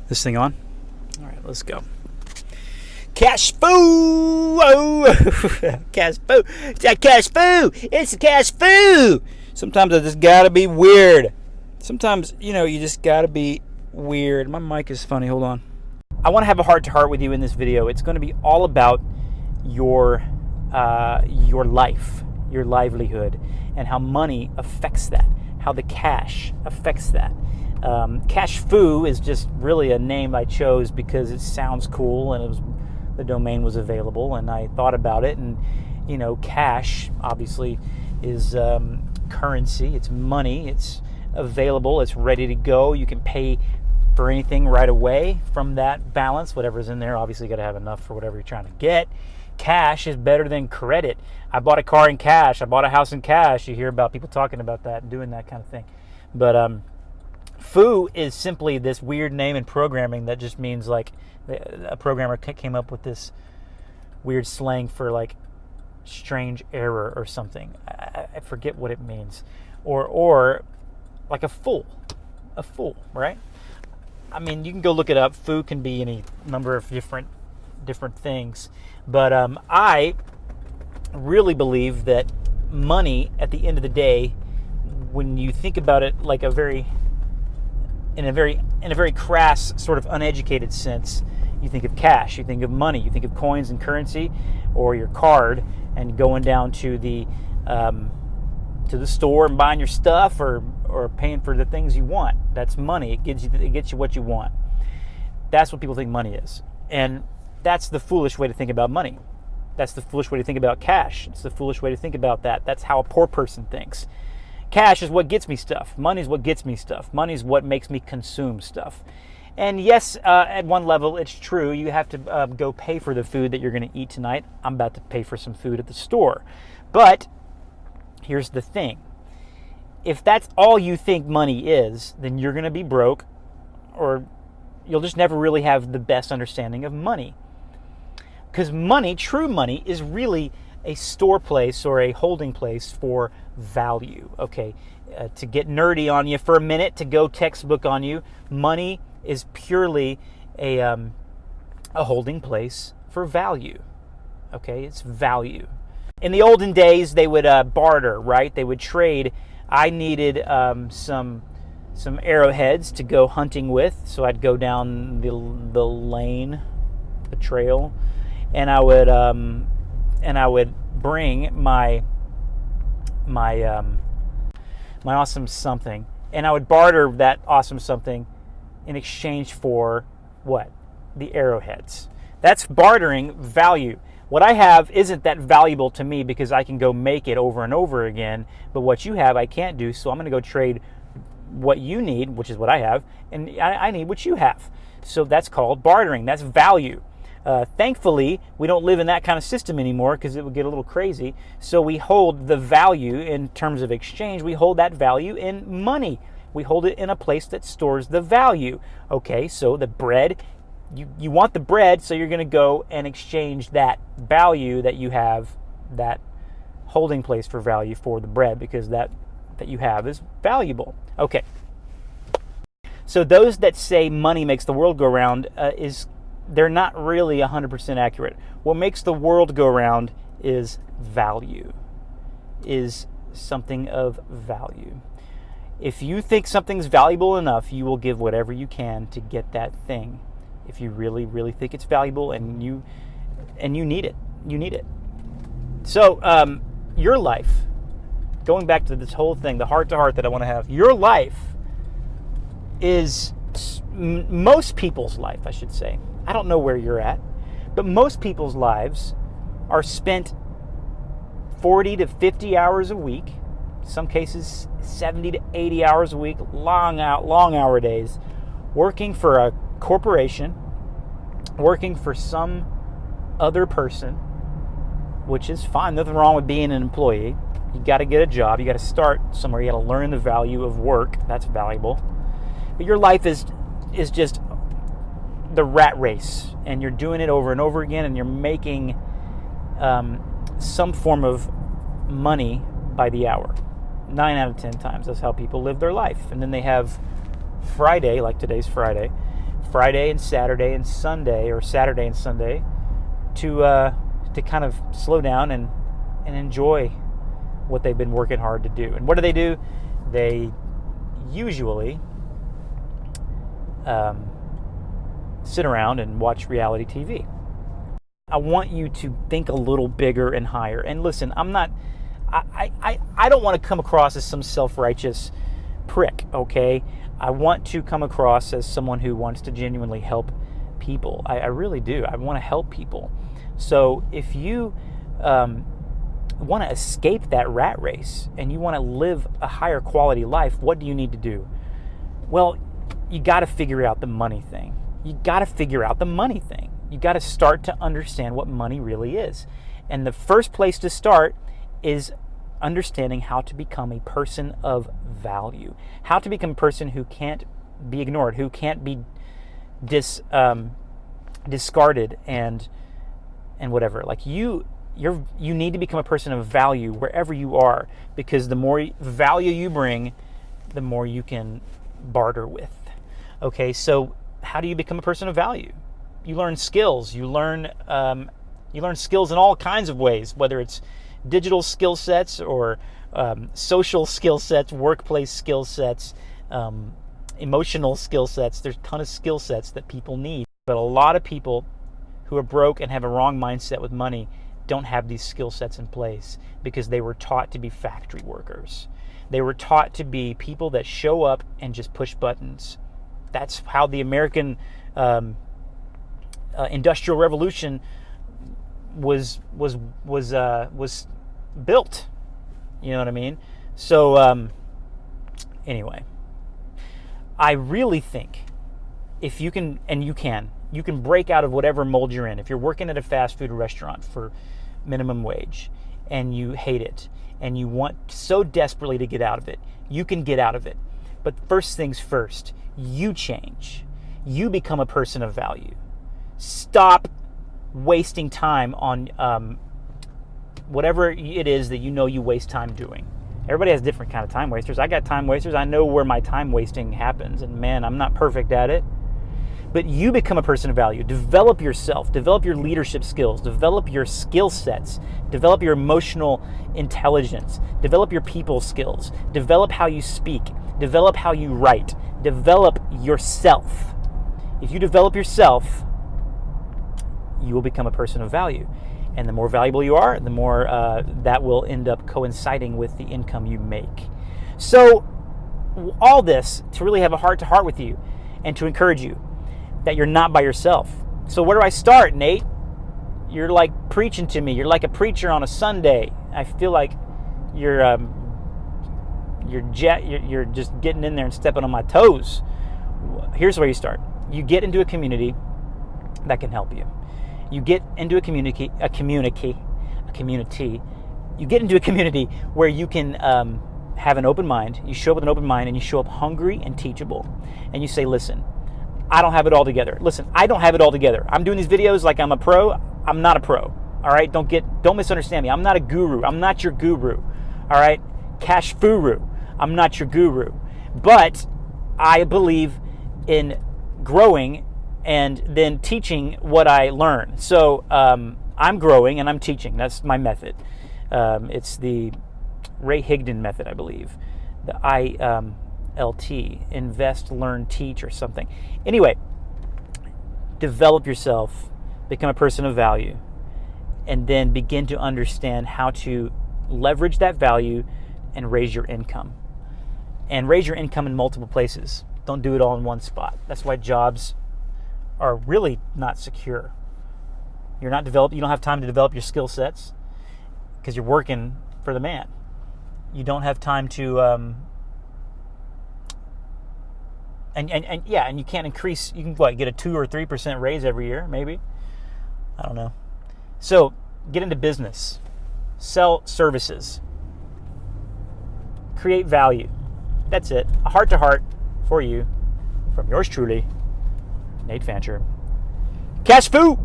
This thing on? All right, let's go. Cash foo! Oh, cash foo! It's a cash foo! It's a cash foo! Sometimes I just gotta be weird. Sometimes, you just gotta be weird. My mic is funny. Hold on. I want to have a heart-to-heart with you in this video. It's going to be all about your life, your livelihood, and how money affects that, how the cash affects that. Cash foo is just really a name I chose because it sounds cool and the domain was available, and I thought about it. And cash obviously is currency. It's money. It's available. It's ready to go. You can pay for anything right away from that balance. Whatever's in there, obviously you got to have enough for whatever you're trying to get. Cash is better than credit. I bought a car in cash. I bought a house in cash. You hear about people talking about that and doing that kind of thing. But foo is simply this weird name in programming that just means like a programmer came up with this weird slang for like strange error or something. I forget what it means. Or like a fool, right? I mean, you can go look it up. Foo can be any number of different things. But I really believe that money, at the end of the day, when you think about it like in a very crass, sort of uneducated sense, you think of cash, you think of money, you think of coins and currency, or your card, and going down to the store and buying your stuff, or paying for the things you want. That's money. It gets you what you want. That's what people think money is. And that's the foolish way to think about money. That's the foolish way to think about cash. It's the foolish way to think about that. That's how a poor person thinks. Cash is what gets me stuff. Money is what gets me stuff. Money is what makes me consume stuff. And yes, at one level, it's true. You have to go pay for the food that you're going to eat tonight. I'm about to pay for some food at the store. But here's the thing. If that's all you think money is, then you're going to be broke, or you'll just never really have the best understanding of money. Because money, true money, is really a store place or a holding place for value. Okay, to get nerdy on you for a minute, to go textbook on you, money is purely a holding place for value. Okay, it's value. In the olden days, they would barter, right? They would trade. I needed some arrowheads to go hunting with, so I'd go down the lane, the trail, and I would bring my awesome something, and I would barter that awesome something in exchange for what? The arrowheads. That's bartering value. What I have isn't that valuable to me because I can go make it over and over again, but what you have I can't do, so I'm going to go trade what you need, which is what I have, and I need what you have. So that's called bartering. That's value. Thankfully, we don't live in that kind of system anymore because it would get a little crazy. So we hold the value in terms of exchange. We hold that value in money. We hold it in a place that stores the value. Okay, so the bread, you want the bread, so you're going to go and exchange that value that you have, that holding place for value, for the bread, because that you have is valuable. Okay. So those that say money makes the world go round they're not really 100% accurate. What makes the world go round is value, is something of value. If you think something's valuable enough, you will give whatever you can to get that thing. If you really, really think it's valuable and you need it, you need it. So your life, going back to this whole thing, the heart-to-heart that I want to have, your life is most people's life, I should say. I don't know where you're at, but most people's lives are spent 40 to 50 hours a week, some cases 70 to 80 hours a week, long hour days, working for a corporation, working for some other person, which is fine. Nothing wrong with being an employee. You got to get a job. You got to start somewhere. You got to learn the value of work. That's valuable. But your life is just the rat race, and you're doing it over and over again, and you're making some form of money by the hour. 9 out of 10 times, that's how people live their life. And then they have Friday, like today's Friday, Friday and Saturday and Sunday, or Saturday and Sunday, to kind of slow down and enjoy what they've been working hard to do. And what do? They usually sit around and watch reality TV. I want you to think a little bigger and higher. And listen, I don't want to come across as some self-righteous prick, okay? I want to come across as someone who wants to genuinely help people. I really do. I want to help people. So if you want to escape that rat race and you want to live a higher quality life, what do you need to do? Well, you got to figure out the money thing. You got to start to understand what money really is. And the first place to start is understanding how to become a person of value, how to become a person who can't be ignored, who can't be discarded and whatever. Like you need to become a person of value wherever you are, because the more value you bring, the more you can barter with. Okay, so how do you become a person of value? You learn skills. You learn skills in all kinds of ways, whether it's digital skill sets or social skill sets, workplace skill sets, emotional skill sets. There's a ton of skill sets that people need. But a lot of people who are broke and have a wrong mindset with money don't have these skill sets in place because they were taught to be factory workers. They were taught to be people that show up and just push buttons. That's how the American Industrial Revolution was built. You know what I mean? So anyway, I really think if you can, and you can break out of whatever mold you're in. If you're working at a fast food restaurant for minimum wage and you hate it and you want so desperately to get out of it, you can get out of it. But first things first, you change. You become a person of value. Stop wasting time on whatever it is that you know you waste time doing. Everybody has different kind of time wasters. I got time wasters. I know where my time wasting happens, and man, I'm not perfect at it. But you become a person of value. Develop yourself. Develop your leadership skills. Develop your skill sets. Develop your emotional intelligence. Develop your people skills. Develop how you speak. Develop how you write. Develop yourself. If you develop yourself, you will become a person of value. And the more valuable you are, the more that will end up coinciding with the income you make. So all this to really have a heart-to-heart with you and to encourage you that you're not by yourself. So where do I start, Nate? You're like preaching to me. You're like a preacher on a Sunday. I feel like you're just getting in there and stepping on my toes. Here's where you start. You get into a community that can help you. You get into a community. You get into a community where you can have an open mind. You show up with an open mind, and you show up hungry and teachable. And you say, listen, I don't have it all together. Listen, I don't have it all together. I'm doing these videos like I'm a pro. I'm not a pro. All right? Don't misunderstand me. I'm not a guru. I'm not your guru. All right? Cash furu. I'm not your guru. But I believe in growing and then teaching what I learn. So I'm growing and I'm teaching. That's my method. It's the Ray Higdon method, I believe. The ILT, invest, learn, teach, or something. Anyway, develop yourself, become a person of value, and then begin to understand how to leverage that value and raise your income. And raise your income in multiple places. Don't do it all in one spot. That's why jobs are really not secure. You're not developed. You don't have time to develop your skill sets because you're working for the man. You don't have time to and you can't increase. You can get a 2 or 3% raise every year, maybe. I don't know. So get into business, sell services, create value. That's it. A heart to heart for you from yours truly, Nate Fancher. Cash foo.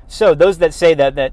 So those that say that